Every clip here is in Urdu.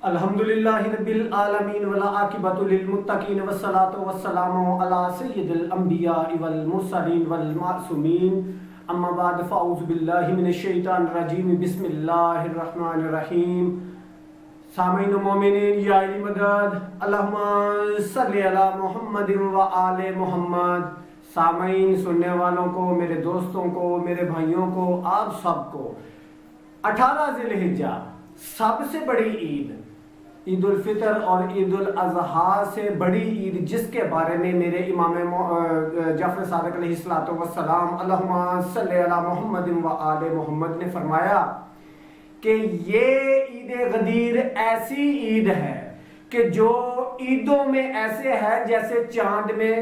الحمدللہ رب العالمین والعاقبۃ للمتقین والصلاۃ والسلام علی سید الانبیاء والمرسلین والمعصومین اما بعد فاعوذ باللہ من الشیطان الرجیم بسم اللہ الرحمن الرحیم. سامعین و مومنین یا علی مدد اللہم صلی علی محمد و آل محمد. سامعین سننے والوں کو، میرے دوستوں کو، میرے بھائیوں کو، آپ سب کو 18 ذی الحجہ سب سے بڑی عید، عید الفطر اور عید الاضحیٰ سے بڑی عید، جس کے بارے میں میرے امام جعفر صادق علیہ الصلوۃ والسلام اللہم صلی علی محمد و آل محمد نے فرمایا کہ یہ عید غدیر ایسی عید ہے کہ جو عیدوں میں ایسے ہے جیسے چاند میں،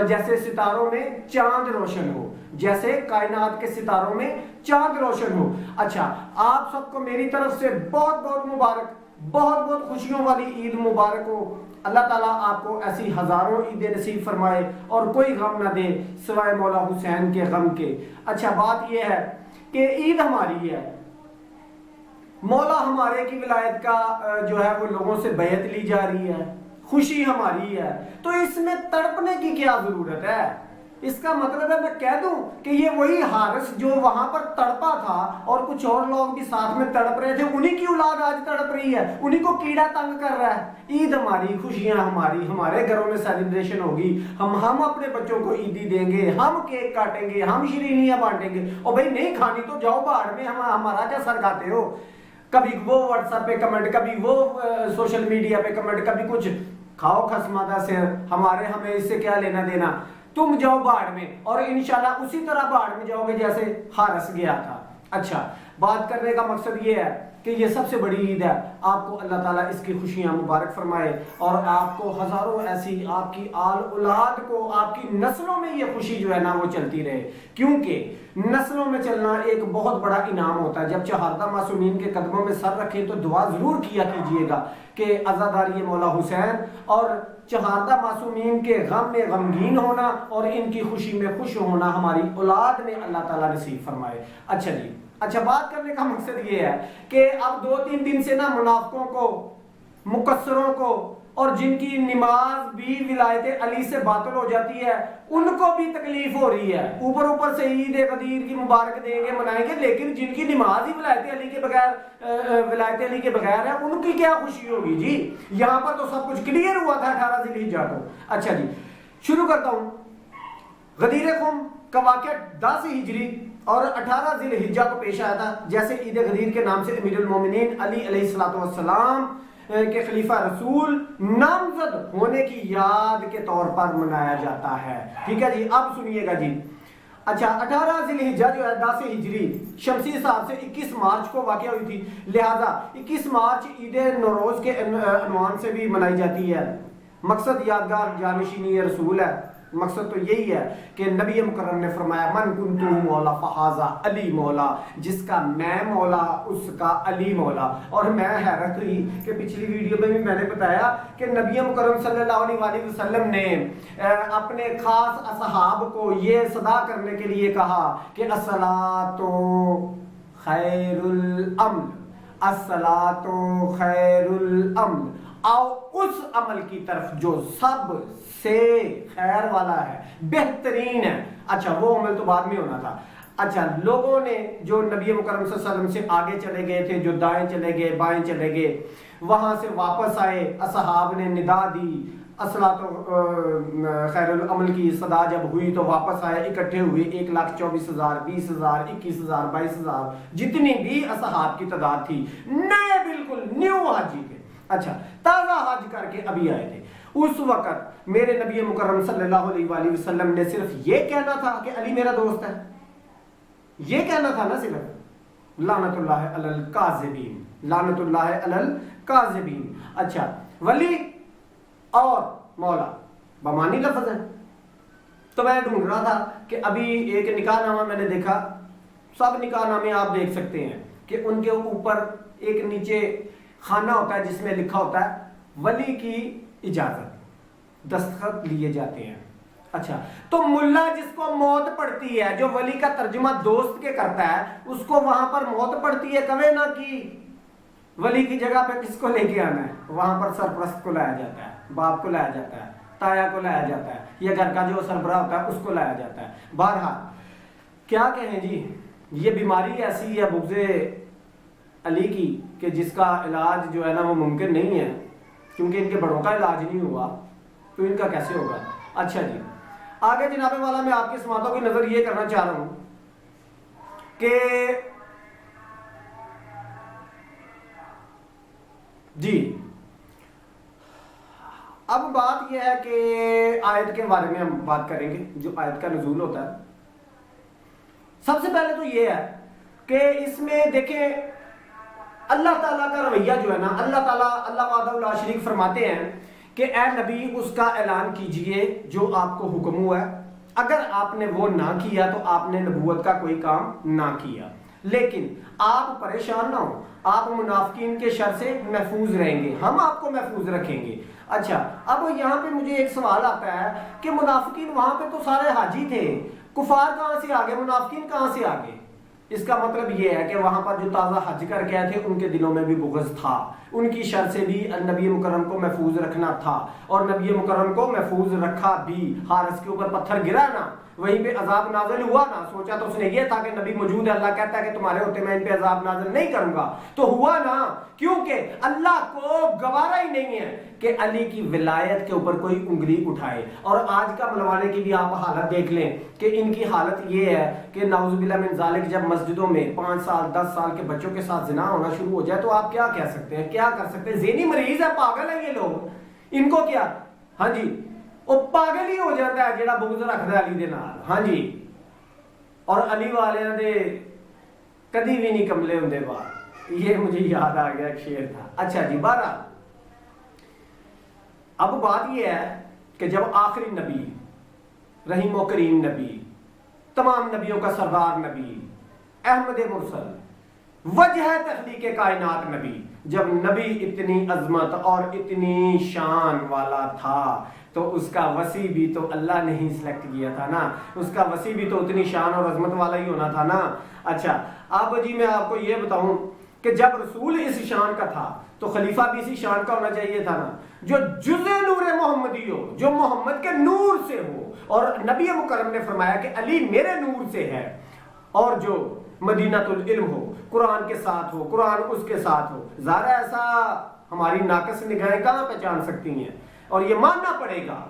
جیسے ستاروں میں چاند روشن ہو، جیسے کائنات کے ستاروں میں چاند روشن ہو. اچھا، آپ سب کو میری طرف سے بہت بہت مبارک، بہت بہت خوشیوں والی عید مبارک ہو. اللہ تعالیٰ آپ کو ایسی ہزاروں عیدیں نصیب فرمائے اور کوئی غم نہ دے سوائے مولا حسین کے غم کے. اچھا، بات یہ ہے کہ عید ہماری ہے، مولا ہمارے کی ولایت کا جو ہے وہ لوگوں سے بیعت لی جا رہی ہے، خوشی ہماری ہے، تو اس میں تڑپنے کی کیا ضرورت ہے؟ اس کا مطلب ہے میں کہہ دوں کہ یہ وہی حارث جو وہاں پر تڑپا تھا اور کچھ اور لوگ بھی ساتھ میں تڑپ رہے تھے، انہی کی اولاد آج تڑپ رہی ہے، انہی کو کیڑا تنگ کر رہا ہے. عید ہماری، خوشیاں ہماری، ہمارے گھروں میں سیلیبریشن ہوگی، ہم اپنے بچوں کو عیدی دیں گے، ہم کیک کاٹیں گے، ہم شیرینیاں بانٹیں گے. اور بھائی نہیں کھانی تو جاؤ باہر میں، ہمارا کیا سر کھاتے ہو؟ کبھی وہ واٹس ایپ پہ کمنٹ، کبھی وہ سوشل میڈیا پہ کمنٹ، کبھی کچھ. کھاؤ خسمادہ سے، ہمیں اس سے کیا لینا دینا؟ تم جاؤ باڑ میں اور انشاءاللہ اسی طرح باڑ میں جاؤ گے جیسے حارث گیا تھا. اچھا، بات کرنے کا مقصد یہ ہے کہ یہ سب سے بڑی عید ہے. آپ کو اللہ تعالیٰ اس کی خوشیاں مبارک فرمائے اور آپ کو ہزاروں ایسی، آپ کی آل اولاد کو، آپ کی نسلوں میں یہ خوشی جو ہے نا وہ چلتی رہے. کیونکہ نسلوں میں چلنا ایک بہت بڑا انعام ہوتا ہے. جب چہاردہ معصومین کے قدموں میں سر رکھیں تو دعا ضرور کیا کیجئے گا کہ عزاداری مولا حسین اور چہاردہ معصومین کے غم میں غمگین ہونا اور ان کی خوشی میں خوش ہونا ہماری اولاد میں اللہ تعالیٰ نصیب فرمائے. اچھا جی، اچھا، بات کرنے کا مقصد یہ ہے کہ اب 2-3 دن سے نا منافقوں کو، مقصروں کو، اور جن کی نماز بھی ولایت علی سے باطل ہو جاتی ہے، ان کو بھی تکلیف ہو رہی ہے. اوپر سے عید غدیر کی مبارک دیں گے، منائیں گے، لیکن جن کی نماز ہی ولایت علی کے بغیر ہے، ان کی کیا خوشی ہوگی جی؟ یہاں پر تو سب کچھ کلیئر ہوا تھا 18 ذی الحجہ کو. اچھا جی، شروع کرتا ہوں. غدیر خم کا واقعہ 10 ہجری اور 18 ذی الحجہ کو پیش آیا تھا. جیسے عید غدیر کے نام سے امیر المومنین علی علیہ الصلوۃ والسلام کے خلیفہ رسول نامزد ہونے کی یاد کے طور پر منایا جاتا ہے. ٹھیک ہے جی، اب سنیے گا جی. اچھا، 18 ذی الحجہ جو ہے 10 ہجری شمسی حساب سے 21 مارچ کو واقع ہوئی تھی، لہذا 21 مارچ عید نوروز کے عنوان سے بھی منائی جاتی ہے. مقصد یادگار جانشینی رسول ہے. مقصد تو یہی ہے کہ نبی مکرم نے فرمایا من کنتو مولا فہذا علی مولا، جس کا میں مولا اس کا علی مولا. اور میں حیرت ہوئی کہ پچھلی ویڈیو میں بھی میں نے بتایا کہ نبی مکرم صلی اللہ علیہ وآلہ وسلم نے اپنے خاص اصحاب کو یہ صدا کرنے کے لیے کہا کہ الصلاۃ خیر الامن، الصلاۃ خیر الامن، آؤ اس عمل کی طرف جو سب سے خیر والا ہے، بہترین ہے. اچھا، وہ عمل تو بعد میں ہونا تھا. اچھا، لوگوں نے جو نبی مکرم صلی اللہ علیہ وسلم سے آگے چلے گئے تھے، جو دائیں چلے گئے، بائیں چلے گئے، وہاں سے واپس آئے، اصحاب نے ندا دی، الصلاۃ خیر العمل کی صدا جب ہوئی تو واپس آئے، اکٹھے ہوئے 1,24,000، 20,000، 21,000، 22,000، جتنی بھی اصحاب کی تعداد تھی، نئے بالکل نیو حاجی تھے. اچھا، تازہ حج کر کے ابھی آئے تھے. اس وقت میرے نبی مکرم صلی اللہ علیہ وآلہ وسلم نے صرف یہ کہنا تھا کہ علی میرا دوست ہے، یہ کہنا تھا نا صرف. لعنت اللہ علی الکاذبین، لعنت اللہ علی الکاذبین. اچھا، ولی اور مولا بمانی لفظ ہے. تو میں ڈھونڈ رہا تھا کہ ابھی ایک نکاح نامہ میں نے دیکھا، سب نکاح نامے آپ دیکھ سکتے ہیں کہ ان کے اوپر ایک نیچے خانہ ہوتا ہے جس میں لکھا ہوتا ہے ولی کی اجازت، دستخط لیے جاتے ہیں. اچھا، تو ملا جس کو موت پڑتی ہے، جو ولی کا ترجمہ دوست کے کرتا ہے، اس کو وہاں پر موت پڑتی ہے، کوے نہ کی ولی کی جگہ پہ کس کو لے کے آنا ہے؟ وہاں پر سرپرست کو لایا جاتا ہے، باپ کو لایا جاتا ہے، تایا کو لایا جاتا ہے، یا گھر کا جو سربراہ ہوتا ہے اس کو لایا جاتا ہے۔ بہرحال کیا کہیں جی، یہ بیماری ایسی ہے بغض علی کی کہ جس کا علاج جو ہے نا وہ ممکن نہیں ہے، کیونکہ ان کے بڑوں کا علاج نہیں ہوا تو ان کا کیسے ہوگا؟ اچھا جی آگے جناب والا میں آپ کی سماعتوں کی نظر یہ کرنا چاہ رہا ہوں کہ جی اب بات یہ ہے کہ آیت کے بارے میں ہم بات کریں گے، جو آیت کا نزول ہوتا ہے۔ سب سے پہلے تو یہ ہے کہ اس میں دیکھیں اللہ تعالیٰ کا رویہ جو ہے نا، اللہ تعالیٰ اللہ وحدہ لا شریک فرماتے ہیں کہ اے نبی اس کا اعلان کیجئے جو آپ کو حکم ہوا ہے، اگر آپ نے وہ نہ کیا تو آپ نے نبوت کا کوئی کام نہ کیا، لیکن آپ پریشان نہ ہو، آپ منافقین کے شر سے محفوظ رہیں گے، ہم آپ کو محفوظ رکھیں گے۔ اچھا اب یہاں پہ مجھے ایک سوال آتا ہے کہ منافقین وہاں پہ تو سارے حاجی تھے، کفار کہاں سے آگے، منافقین کہاں سے آگے؟ اس کا مطلب یہ ہے کہ وہاں پر جو تازہ حج کر کے آئے تھے ان کے دلوں میں بھی بغض تھا، ان کی شر سے بھی نبی مکرم کو محفوظ رکھنا تھا، اور نبی مکرم کو محفوظ رکھا بھی۔ حارث کے اوپر پتھر گرا نا، وہیں پہ عذاب نازل ہوا نا، سوچا تو اس نے یہ تھا کہ نبی موجود ہے، اللہ کہتا ہے کہ تمہارے ہوتے میں ان پہ عذاب نازل نہیں کروں گا، تو ہوا نا، کیونکہ اللہ کو گوارا ہی نہیں ہے کہ علی کی ولایت کے اوپر کوئی انگلی اٹھائے۔ اور آج کا ملوانے کی بھی آپ حالت دیکھ لیں کہ ان کی حالت یہ ہے کہ نعوذ باللہ من ذالک جب مسجدوں میں 5 سال 10 سال کے بچوں کے ساتھ زنا ہونا شروع ہو جائے تو آپ کیا کہہ سکتے ہیں، کیا کر سکتے ہیں؟ ذہنی مریض ہے، پاگل ہے یہ لوگ، ان کو کیا، ہاں جی وہ پاگل ہی ہو جاتا ہے جڑا بغض رکھتا ہے علی دے نال، ہاں جی، اور علی والے دے کدی بھی نہیں کملے ہوندے بار، یہ مجھے یاد آ گیا ایک شعر تھا۔ اچھا جی بہرحال اب بات یہ ہے کہ جب آخری نبی، رحیم و کریم نبی، تمام نبیوں کا سردار نبی، احمد مرسل، وجہ تخلیق کائنات نبی، جب نبی اتنی عظمت اور اتنی شان والا تھا تو اس کا وصی بھی تو اللہ نے ہی سلیکٹ کیا تھا نا، اس کا وصی بھی تو اتنی شان اور عظمت والا ہی ہونا تھا نا۔ اچھا اب جی میں آپ کو یہ بتاؤں کہ جب رسول اس شان کا تھا تو خلیفہ بھی اسی شان کا ہونا چاہیے تھا نا، جو جزء نور محمدی ہو، جو محمد کے نور سے ہو، اور نبی مکرم نے فرمایا کہ علی میرے نور سے ہے، اور جو مدینہ العلم ہو، قرآن کے ساتھ ہو، قرآن اس کے ساتھ ہو، ظاہر ایسا ہماری ناقص نگاہیں کہاں پہچان سکتی ہیں، اور یہ ماننا پڑے گا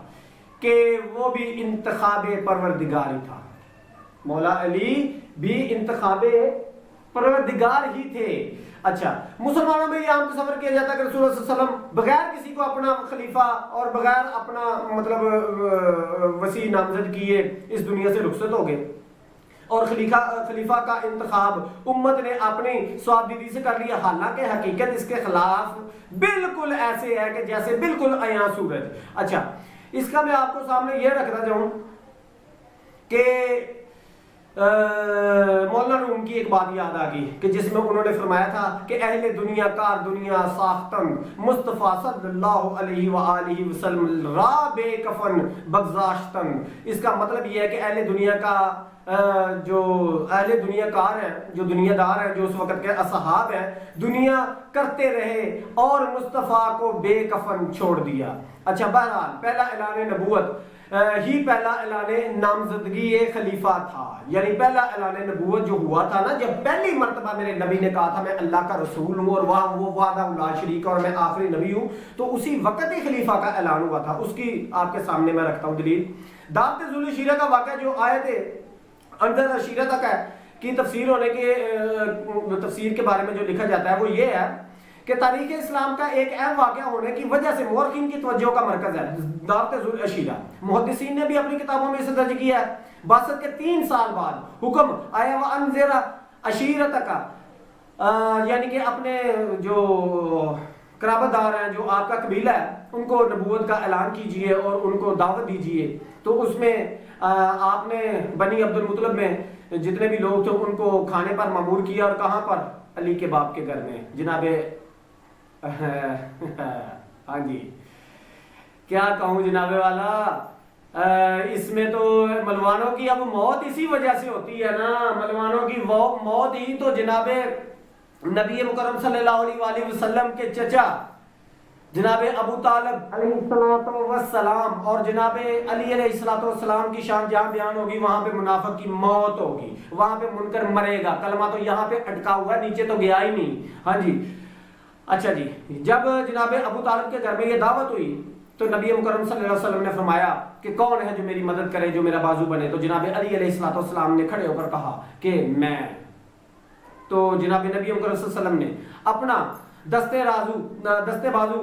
کہ وہ بھی انتخاب پروردگار ہی تھا، مولا علی بھی انتخاب پروردگار ہی تھے۔ اچھا مسلمانوں میں یہ عام تصور کیا جاتا ہے کہ رسول اللہ صلی اللہ علیہ وسلم بغیر کسی کو اپنا خلیفہ اور بغیر اپنا مطلب وسیع نامزد کیے اس دنیا سے رخصت ہو گئے، اور خلیفہ کا انتخاب امت نے اپنی سوادیدی سے کر لیا، حالانکہ حقیقت اس کے خلاف بالکل ایسے ہے کہ جیسے بالکل عیاں سورج۔ اچھا اس کا میں آپ کو سامنے یہ رکھنا چاہوں کہ مولانا روم کی ایک بات یاد آ گئی کہ جس میں انہوں نے فرمایا تھا کہ اہل دنیا کار دنیا ساختن مصطفیٰ صلی اللہ علیہ وآلہ وسلم را بے کفن بگزاشتن۔ اس کا مطلب یہ ہے کہ اہل دنیا کا جو اہل دنیا کار ہیں، جو دنیا دار ہیں، جو اس وقت کے اصحاب ہیں، دنیا کرتے رہے اور مصطفیٰ کو بے کفن چھوڑ دیا۔ اچھا بہرحال پہلا اعلان نبوت ہی پہلا اعلان نامزدگی خلیفہ تھا، یعنی پہلا اعلان نبوت جو ہوا تھا نا، جب پہلی مرتبہ میرے نبی نے کہا تھا میں اللہ کا رسول ہوں اور وہاں وہ وحدہ لا شریک اور میں آخری نبی ہوں، تو اسی وقت ہی خلیفہ کا اعلان ہوا تھا۔ اس کی آپ کے سامنے میں رکھتا ہوں دلیل۔ دعوت ذوال الشیرہ کا واقعہ جو آیت اندر عشیرہ تک ہے کی تفسیر ہونے کے تفسیر کے بارے میں جو لکھا جاتا ہے وہ یہ ہے کہ تاریخ اسلام کا ایک اہم واقعہ ہونے کی وجہ سے مورخین کی توجہ کا مرکز ہے دعوت ذوال الشیرہ۔ محدثین نے بھی اپنی کتابوں میں اسے درج کیا ہے۔ بعثت کے 3 سال بعد حکم آیا وانذر عشیرتک، یعنی کہ اپنے جو قرابت دار ہیں، جو آپ کا قبیلہ ہے، ان کو نبوت کا اعلان کیجئے اور ان کو دعوت دیجئے۔ تو اس میں آپ نے بنی عبد المطلب میں جتنے بھی لوگ تھے ان کو کھانے پر مامور کیا، اور کہاں پر؟ علی کے باپ کے گھر میں، جناب ہاں جی کیا کہوں جناب والا، اس میں تو ملوانوں کی اب موت اسی وجہ سے ہوتی ہے نا، ملوانوں کی موت ہی تو جناب نبی مکرم صلی اللہ علیہ وآلہ وسلم کے چچا جناب ابو طالب علیہ السلام اور جناب علی علیہ السلام کی شان جہاں بیان ہوگی وہاں پہ منافق کی موت ہوگی، وہاں پہ منکر مرے گا، کلمہ تو یہاں پہ اٹکا ہوا ہے، نیچے تو گیا ہی نہیں۔ ہاں جی اچھا جی، جب جناب ابو طالب کے گھر میں یہ دعوت ہوئی تو نبی مکرم صلی اللہ علیہ وسلم نے فرمایا کہ کون ہے جو میری مدد کرے، جو میرا بازو بنے؟ تو جناب علی علیہ السلام نے کھڑے ہو کر کہا کہ میں۔ تو جناب نبی مکرم صلی اللہ علیہ وسلم نے اپنا دستے بازو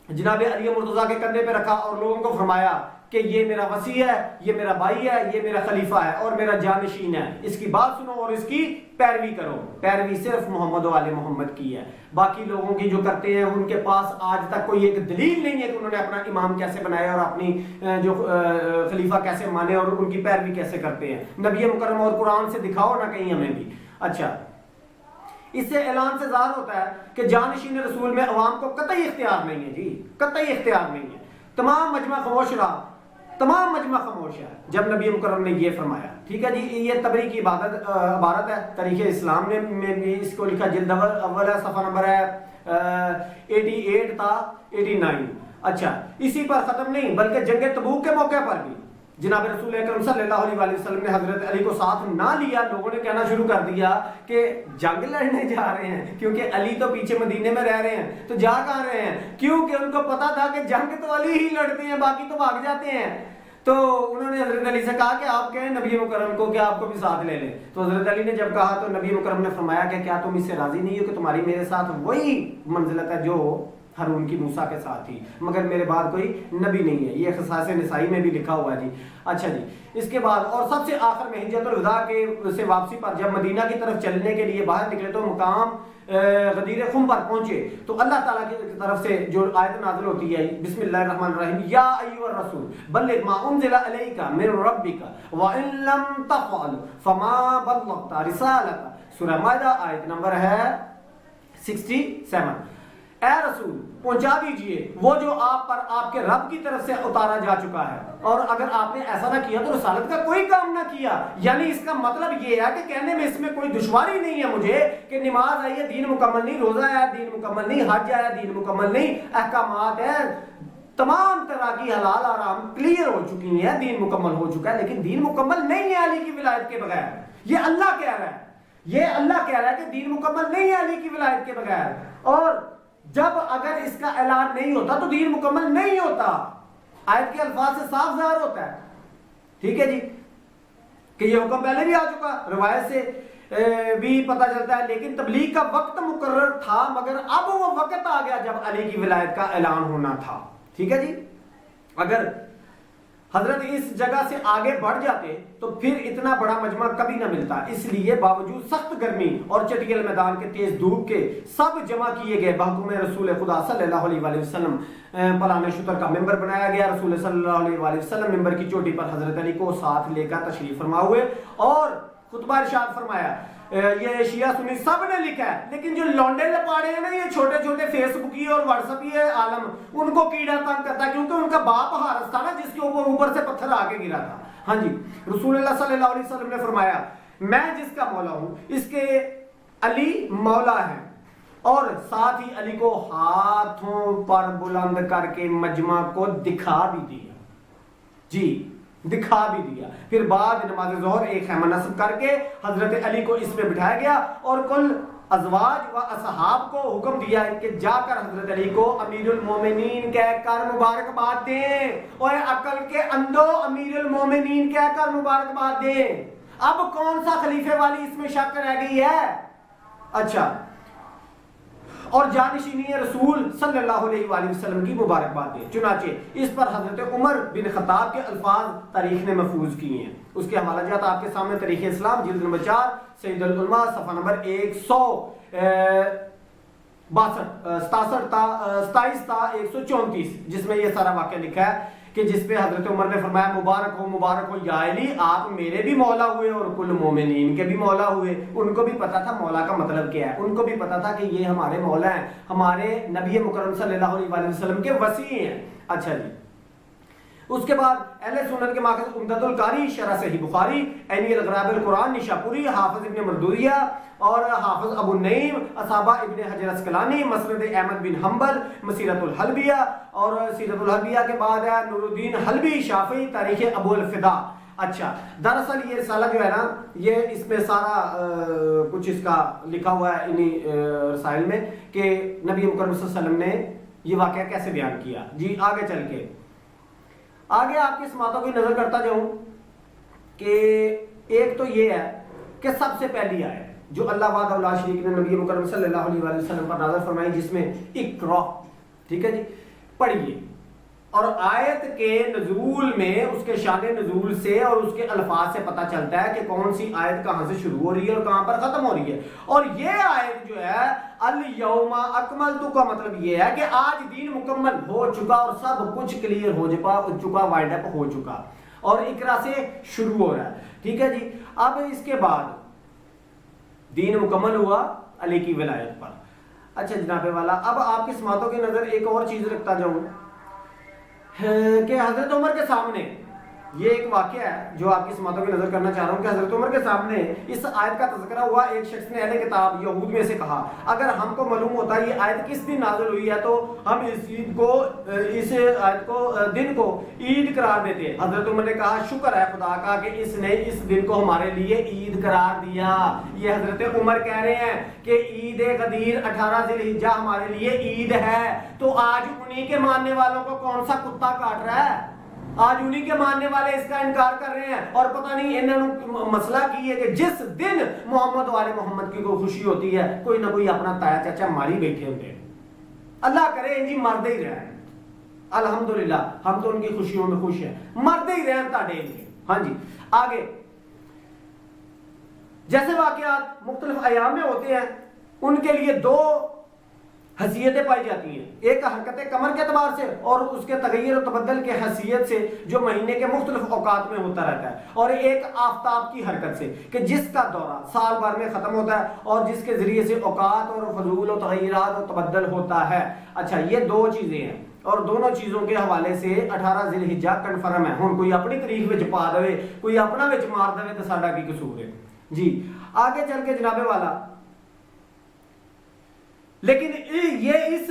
جناب علی مرتضیٰ کے کندھے پہ رکھا اور لوگوں کو فرمایا کہ یہ میرا وصی ہے، یہ میرا بھائی ہے، یہ میرا خلیفہ ہے اور میرا جانشین ہے، اس کی بات سنو اور اس کی پیروی کرو۔ پیروی صرف محمد و آل محمد کی ہے، باقی لوگوں کی جو کرتے ہیں ان کے پاس آج تک کوئی ایک دلیل نہیں ہے کہ انہوں نے اپنا امام کیسے بنایا اور اپنی جو خلیفہ کیسے مانے اور ان کی پیروی کیسے کرتے ہیں۔ نبی مکرم اور قرآن سے دکھاؤ نہ کہیں ہمیں بھی۔ اچھا، اس سے اعلان سے ظاہر ہوتا ہے کہ جانشین رسول میں عوام کو قطعی اختیار نہیں ہے، جی قطعی اختیار نہیں ہے۔ تمام مجمع خاموش رہا، تمام مجمع خاموش ہے جب نبی مکرم نے یہ فرمایا۔ ٹھیک ہے جی، یہ تبری کی عبارت ہے، تاریخ اسلام میں بھی اس کو لکھا، جلد اول ہے، صفحہ نمبر ہے 88 تا 89۔ اچھا، اسی پر ختم نہیں بلکہ جنگ تبوک کے موقع پر بھی جناب رسول اکرم صلی اللہ علیہ وآلہ وسلم نے حضرت علی کو ساتھ نہ لیا۔ لوگوں نے کہنا شروع کر دیا کہ جنگ لڑنے جا رہے ہیں، کیونکہ علی تو پیچھے مدینے میں رہ رہے ہیں، تو جا کہاں رہے ہیں؟ کیونکہ ان کو پتا تھا کہ جنگ تو علی ہی لڑتے ہیں، باقی تو بھاگ جاتے ہیں۔ تو انہوں نے حضرت علی سے کہا کہ آپ کہیں نبی مکرم کو کہ آپ کو بھی ساتھ لے لیں۔ تو حضرت علی نے جب کہا تو نبی مکرم نے فرمایا کہ کیا تم اس سے راضی نہیں ہو کہ تمہاری میرے ساتھ وہی منزلت ہے جو ہارون کی موسیٰ کے ساتھ تھی، مگر میرے بعد کوئی نبی نہیں ہے۔ یہ خصائص نسائی میں بھی لکھا ہوا ہے جی۔ اچھا جی، اس کے بعد اور سب سے آخر میں حجۃ الوداع کے سے واپسی پر جب مدینہ کی طرف چلنے کے لیے باہر نکلے تو مقام غدیر خم پر پہنچے تو اللہ تعالیٰ کی طرف سے جو آیت نازل ہوتی ہے، بسم اللہ الرحمن الرحیم، یا ایھا الرسول بلغ ما انزل الیک من ربک وان لم تفعل فما بلغت رسالته۔ سورہ مائدہ آیت نمبر ہے 67۔ اے رسول پہنچا دیجئے وہ جو آپ پر آپ کے رب کی طرف سے اتارا جا چکا ہے، اور اگر آپ نے ایسا نہ کیا تو رسالت کا کوئی کام نہ کیا۔ یعنی اس کا مطلب یہ ہے کہ کہنے میں اس میں کوئی دشواری نہیں ہے مجھے کہ نماز آئی ہے دین مکمل نہیں، روزہ ہے دین مکمل نہیں، حج ہے دین مکمل نہیں، احکامات ہیں تمام طرح کی حلال حرام کلیئر ہو چکی ہیں، دین مکمل ہو چکا ہے، لیکن دین مکمل نہیں ہے علی کی ولایت کے بغیر۔ یہ اللہ کہہ رہا ہے، یہ اللہ کہہ رہا ہے کہ دین مکمل نہیں ہے علی کی ولایت کے بغیر۔ اور جب اگر اس کا اعلان نہیں ہوتا تو دین مکمل نہیں ہوتا۔ آیت کے الفاظ سے صاف ظاہر ہوتا ہے، ٹھیک ہے جی، کہ یہ حکم پہلے بھی آ چکا، روایت سے بھی پتہ چلتا ہے، لیکن تبلیغ کا وقت مقرر تھا، مگر اب وہ وقت آ گیا جب علی کی ولایت کا اعلان ہونا تھا۔ ٹھیک ہے جی، اگر حضرت اس جگہ سے آگے بڑھ جاتے تو پھر اتنا بڑا مجمع کبھی نہ ملتا۔ اس لیے باوجود سخت گرمی اور چٹیل میدان کے تیز دھوپ کے سب جمع کیے گئے بحکم رسول خدا صلی اللہ علیہ وآلہ وسلم پلان شتر کا ممبر بنایا گیا۔ رسول صلی اللہ علیہ وآلہ وسلم ممبر کی چوٹی پر حضرت علی کو ساتھ لے کر تشریف فرما ہوئے اور خطبہ ارشاد فرمایا۔ یہ شیعہ سنی سب نے لکھا ہے، لیکن جو لونڈے لپاڑے ہیں نا، یہ چھوٹے چھوٹے فیس بکی اور واٹس ایپ عالم، ان کو کیڑا تنگ کرتا ہے، کیونکہ ان کا باپ حارث تھا نا جس کے اوپر سے پتھر آ کے گرا تھا۔ ہاں جی، رسول اللہ صلی اللہ علیہ وسلم نے فرمایا میں جس کا مولا ہوں اس کے علی مولا ہے، اور ساتھ ہی علی کو ہاتھوں پر بلند کر کے مجمع کو دکھا بھی دیا، جی دکھا بھی دیا۔ پھر بعد نماز ظہر ایک خیمہ نصب کر کے حضرت علی کو اس میں بٹھایا گیا اور کل ازواج و اصحاب کو حکم دیا کہ جا کر حضرت علی کو امیر المومنین کہہ کر مبارکباد دیں، اور عقل کے اندھو امیر المومنین کہہ کر مبارکباد دیں۔ اب کون سا خلیفے والی اس میں شک رہ گئی ہے؟ اچھا، اور جانشینی رسول صلی اللہ علیہ وآلہ وسلم کی مبارکباد دیں۔ چنانچہ اس پر حضرت عمر بن خطاب کے الفاظ تاریخ نے محفوظ کیے ہیں۔ اس کے حوالہ جات آپ کے سامنے، تاریخ اسلام جلد نمبر 4 سید العلماء صفحہ نمبر 167 تا 134، جس میں یہ سارا واقعہ لکھا ہے کہ جس پہ حضرت عمر نے فرمایا مبارک ہو یا علی، آپ میرے بھی مولا ہوئے اور کل مومنین کے بھی مولا ہوئے۔ ان کو بھی پتا تھا مولا کا مطلب کیا ہے، ان کو بھی پتا تھا کہ یہ ہمارے مولا ہیں، ہمارے نبی مکرم صلی اللہ علیہ وسلم کے وصی ہیں۔ اچھا جی، اس کے بعد اہل سنت کے ماخذ عمدۃ القاری شرح صحیح بخاری، عینی الغراب القرآن نشاپوری، حافظ ابن مردویہ اور حافظ ابو النعیم، اصابہ ابن حجر اسقلانی، مسند احمد بن حنبل، مسیرۃ الحلبیہ، اور سیرۃ الحلبیہ کے بعد ہے نور الدین حلبی شافعی، تاریخ ابو الفدا۔ اچھا، دراصل یہ رسالہ جو ہے نا، یہ اس میں سارا کچھ اس کا لکھا ہوا ہے انہی رسائل میں کہ نبی مکرم صلی اللہ علیہ وسلم نے یہ واقعہ کیسے بیان کیا۔ جی آگے چل کے آگے آپ کی سماعتوں کی نظر کرتا جاؤں کہ ایک تو یہ ہے کہ سب سے پہلی آیت جو اللہ وحدہ لا شریک نے نبی مکرم صلی اللہ علیہ وآلہ وسلم پر نازل فرمائی، جس میں اقرا، ٹھیک ہے جی، پڑھیے، اور آیت کے نزول میں اس کے شان نزول سے اور اس کے الفاظ سے پتہ چلتا ہے کہ کون سی آیت کہاں سے شروع ہو رہی ہے اور کہاں پر ختم ہو رہی ہے۔ اور یہ آیت جو ہے الیوم اکملت کا مطلب یہ ہے کہ آج دین مکمل ہو چکا اور سب کچھ کلیئر ہو چکا، وائنڈ اپ ہو چکا، اور اقرا سے شروع ہو رہا ہے، ٹھیک ہے جی۔ اب اس کے بعد دین مکمل ہوا علی کی ولایت پر۔ اچھا جناب والا، اب آپ کی سماعتوں کی نظر ایک اور چیز رکھتا جاؤں کہ حضرت عمر کے سامنے یہ ایک واقعہ ہے جو آپ کی سماعتوں کی نظر کرنا چاہ رہا ہوں کہ حضرت عمر کے سامنے اس آیت کا تذکرہ ہوا۔ ایک شخص نے اہل کتاب یہود میں سے کہا، اگر ہم کو معلوم ہوتا یہ آیت کس دن نازل ہوئی ہے تو ہم اس آیت کو دن کو عید قرار دیتے۔ حضرت عمر نے کہا، شکر ہے خدا کا کہ اس نے اس دن کو ہمارے لیے عید قرار دیا۔ یہ حضرت عمر کہہ رہے ہیں کہ عید غدیر 18 ذی الحجہ ہمارے لیے عید ہے، تو آج انہی کے ماننے والوں کو کون سا کتا کاٹ رہا ہے؟ آج انہی کے ماننے والے اس کا انکار کر رہے ہیں، اور پتہ نہیں انہوں نے مسئلہ کی ہے کہ جس دن محمد والے محمد کی کوئی خوشی ہوتی ہے کوئی نہ کوئی اپنا تایا چاچا ماری بیٹھے ہوتے ہیں۔ اللہ کرے ان جی مردے ہی رہے، الحمدللہ ہم تو ان کی خوشیوں میں خوش ہیں، مردے ہی رہے تاڑے ان کے۔ ہاں جی آگے، جیسے واقعات مختلف ایام میں ہوتے ہیں ان کے لیے دو حیثیتیں پائی جاتی ہیں، ایک حرکت قمر کے اعتبار سے اور اس کے تغیر و تبدل کے حیثیت سے جو مہینے کے مختلف اوقات میں ہوتا رہتا ہے، اور ایک آفتاب کی حرکت سے کہ جس کا دورہ سال بھر میں ختم ہوتا ہے اور جس کے ذریعے سے اوقات اور فضول و تغیرات و تبدل ہوتا ہے۔ اچھا، یہ دو چیزیں ہیں اور دونوں چیزوں کے حوالے سے 18 ذی الحجہ کنفرم ہے۔ ہن کوئی اپنی تاریخ وچ پا دے، کوئی اپنا وچ مار دے تے ساڈا کی قصور ہے جی۔ آگے چل کے جناب والا، لیکن یہ اس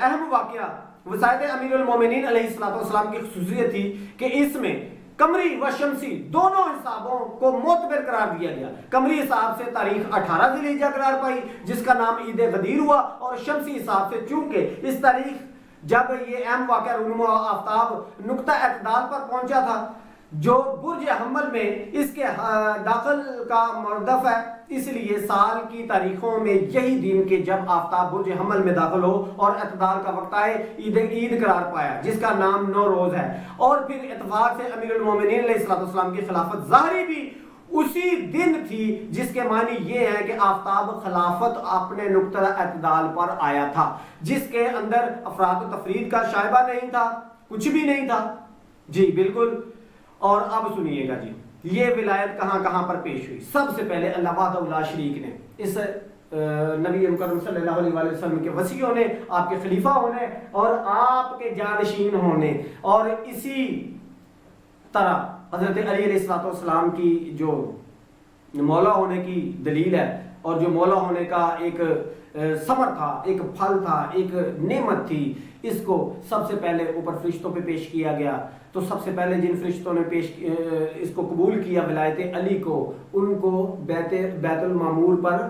اہم واقعہ وصایت امیر المومنین علیہ السلام کی خصوصیت تھی کہ اس میں قمری و شمسی دونوں حسابوں کو معتبر قرار دیا گیا۔ قمری حساب سے تاریخ 18 ذی الحجہ قرار پائی جس کا نام عید غدیر ہوا، اور شمسی حساب سے چونکہ اس تاریخ جب یہ اہم واقعہ رونما آفتاب نقطہ اعتدال پر پہنچا تھا جو برج حمل میں اس کے داخل کا مردف ہے، اس لیے سال کی تاریخوں میں یہی دن کہ جب آفتاب برج حمل میں داخل ہو اور اعتدال کا وقت آئے عید قرار پایا جس کا نام نوروز ہے۔ اور پھر اتفاق سے امیر المومنین علیہ السلام کی خلافت ظاہری بھی اسی دن تھی، جس کے معنی یہ ہے کہ آفتاب خلافت اپنے نقطہ اعتدال پر آیا تھا، جس کے اندر افراد و تفرید کا شائبہ نہیں تھا، کچھ بھی نہیں تھا جی بالکل۔ اور اب سنیے گا جی، یہ ولایت کہاں کہاں پر پیش ہوئی۔ سب سے پہلے اللہ وحدہ لا شریک نے اس نبی مکرم صلی اللہ علیہ وآلہ وسلم کے وصی ہونے، آپ کے خلیفہ ہونے اور آپ کے جانشین ہونے، اور اسی طرح حضرت علی علیہ السلام کی جو مولا ہونے کی دلیل ہے اور جو مولا ہونے کا ایک ثمر تھا، ایک پھل تھا، ایک نعمت تھی، اس کو سب سے پہلے اوپر فرشتوں پہ پیش کیا گیا۔ تو سب سے پہلے جن فرشتوں نے اس کو قبول کیا ولایت علی کو، ان کو بیت المعمور پر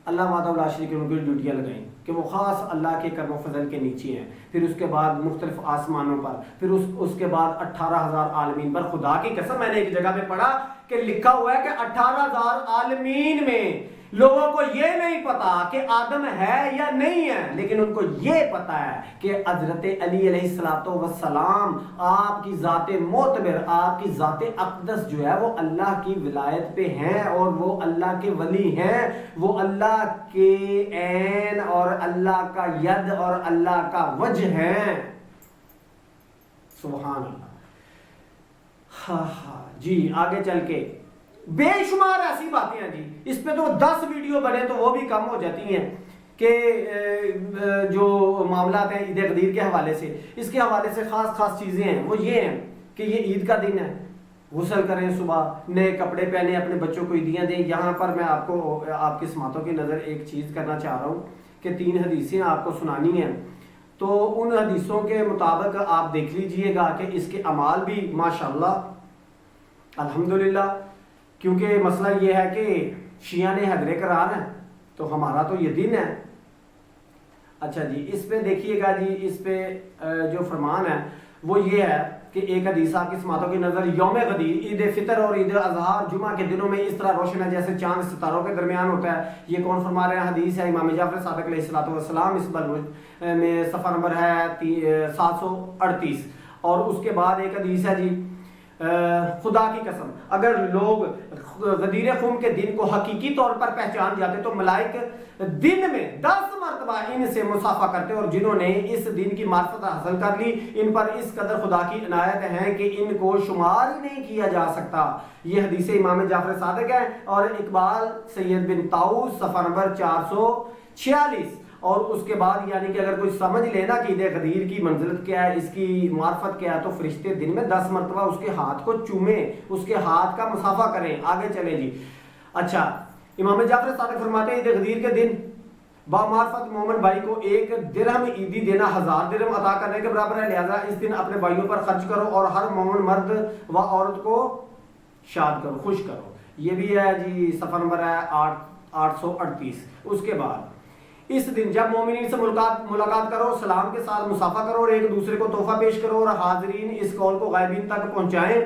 اللہ وحدہ لا شریک ان کی ڈیوٹیاں لگائیں کہ وہ خاص اللہ کے کرم و فضل کے نیچے ہیں۔ پھر اس کے بعد مختلف آسمانوں پر، پھر اس کے بعد 18,000 عالمین پر۔ خدا کی قسم میں نے ایک جگہ پہ پڑھا کہ لکھا ہوا ہے کہ 18,000 عالمین میں لوگوں کو یہ نہیں پتا کہ آدم ہے یا نہیں ہے، لیکن ان کو یہ پتا ہے کہ حضرت علی علیہ السلام آپ کی ذات معتبر، آپ کی ذات اقدس جو ہے وہ اللہ کی ولایت پہ ہیں، اور وہ اللہ کے ولی ہیں، وہ اللہ کے عین اور اللہ کا ید اور اللہ کا وجہ ہیں۔ سبحان اللہ۔ ہاں جی آگے چل کے بے شمار ایسی باتیں ہیں جی، اس پہ تو 10 ویڈیو بنے تو وہ بھی کم ہو جاتی ہیں کہ جو معاملات ہیں عید غدیر کے حوالے سے، اس کے حوالے سے خاص چیزیں ہیں، وہ یہ ہیں کہ یہ عید کا دن ہے، غسل کریں، صبح نئے کپڑے پہنیں، اپنے بچوں کو عیدیاں دیں۔ یہاں پر میں آپ کو آپ کی سماعتوں کی نظر ایک چیز کرنا چاہ رہا ہوں کہ 3 حدیثیں آپ کو سنانی ہیں، تو ان حدیثوں کے مطابق آپ دیکھ لیجئے گا کہ اس کے اعمال بھی ماشاءاللہ الحمدللہ، کیونکہ مسئلہ یہ ہے کہ شیعہ نے حیدر کرار ہیں تو ہمارا تو یہ دن ہے۔ اچھا جی، اس پہ دیکھیے گا جی، اس پہ جو فرمان ہے وہ یہ ہے کہ ایک حدیث آپ کی سماعتوں کی نظر، یوم غدیر عید فطر اور عید الاضحیٰ جمعہ کے دنوں میں اس طرح روشن ہے جیسے چاند ستاروں کے درمیان ہوتا ہے۔ یہ کون فرما رہے ہیں؟ حدیث ہے امام جعفر صادق علیہ الصلوۃ والسلام، اس بلوچ میں صفحہ نمبر ہے 738۔ اور اس کے بعد ایک حدیث ہے جی، خدا کی قسم اگر لوگ غدیر خم کے دن کو حقیقی طور پر پہچان جاتے تو ملائک دن میں 10 مرتبہ ان سے مصافحہ کرتے، اور جنہوں نے اس دن کی معرفت حاصل کر لی ان پر اس قدر خدا کی عنایت ہے کہ ان کو شمار ہی نہیں کیا جا سکتا۔ یہ حدیث امام جعفر صادق ہے، اور اقبال سید بن طاؤس صفحہ نمبر 446۔ اور اس کے بعد یعنی کہ اگر کوئی سمجھ لینا کہ عید غدیر کی منزلت کیا ہے، اس کی معرفت کیا ہے، تو فرشتے دن میں 10 مرتبہ اس کے ہاتھ کو چومیں، اس کے ہاتھ کا مصافحہ کریں۔ آگے چلیں جی۔ اچھا، امام جعفر صادق فرماتے ہیں عید غدیر کے دن بامعرفت مومن بھائی کو 1 درہم عیدی دینا 1000 درہم عطا کرنے کے برابر ہے، لہذا اس دن اپنے بھائیوں پر خرچ کرو اور ہر مومن مرد و عورت کو شاد کرو، خوش کرو۔ یہ بھی ہے جی، صفحہ نمبر ہے 838۔ اس کے بعد اس دن جب مومنین سے ملاقات کرو، سلام کے ساتھ مصافحہ کرو اور ایک دوسرے کو تحفہ پیش کرو، اور حاضرین اس قول کو غائبین تک پہنچائیں،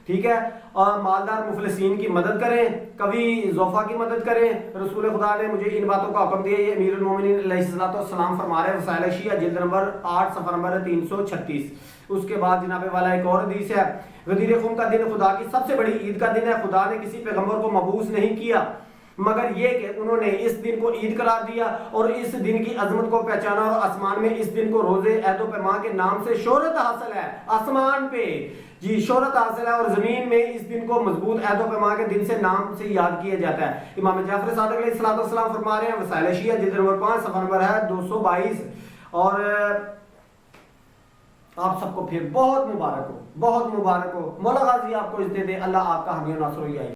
ٹھیک ہے، اور مالدار مفلسین کی مدد کریں، کبھی ضعفاء کی مدد کریں۔ رسول خدا نے مجھے ان باتوں کا حکم دیا، یہ امیر المومنین علیہ الصلوۃ والسلام فرما رہے ہیں، وسائل شیعہ جلد نمبر 8 صفحہ نمبر 336۔ اس کے بعد جناب والا ایک اور حدیث ہے، غدیر خم کا دن خدا کی سب سے بڑی عید کا دن ہے، خدا نے کسی پیغمبر کو مبعوث نہیں کیا مگر یہ کہ انہوں نے اس دن کو عید قرار دیا اور اس دن کی عظمت کو پہچانا، اور آسمان میں اس دن کو روزے عہد و پیمان کے نام سے شہرت حاصل ہے، آسمان پہ جی شہرت حاصل ہے، اور زمین میں اس دن کو مضبوط عہد و پیمان کے دن سے نام سے یاد کیا جاتا ہے۔ امام جعفر صادق علیہ الصلوۃ والسلام فرما رہے ہیں، وسائل شیعہ جلد نمبر 5 صفحہ نمبر ہے 222۔ اور آپ سب کو پھر بہت مبارک ہو، بہت مبارک ہو، مولا غازی آپ کو عزت دے، اللہ آپ کا حامی و ناصر ہو۔